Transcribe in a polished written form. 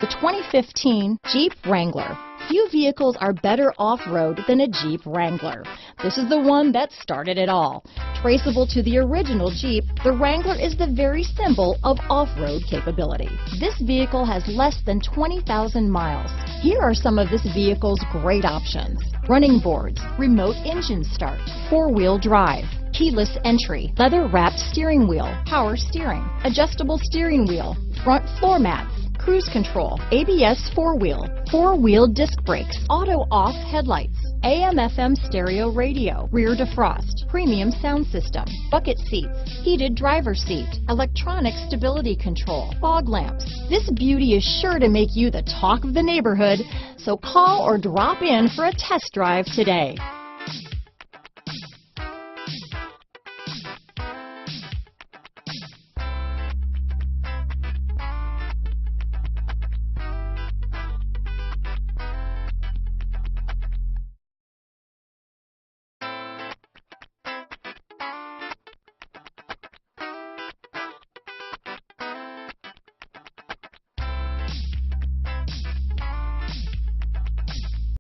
The 2015 Jeep Wrangler. Few vehicles are better off-road than a Jeep Wrangler. This is the one that started it all. Traceable to the original Jeep, the Wrangler is the very symbol of off-road capability. This vehicle has less than 20,000 miles. Here are some of this vehicle's great options: running boards, remote engine start, four-wheel drive, keyless entry, leather-wrapped steering wheel, power steering, adjustable steering wheel, front floor mats, cruise control, ABS four-wheel disc brakes, auto-off headlights, AM/FM stereo radio, rear defrost, premium sound system, bucket seats, heated driver's seat, electronic stability control, fog lamps. This beauty is sure to make you the talk of the neighborhood, so call or drop in for a test drive today.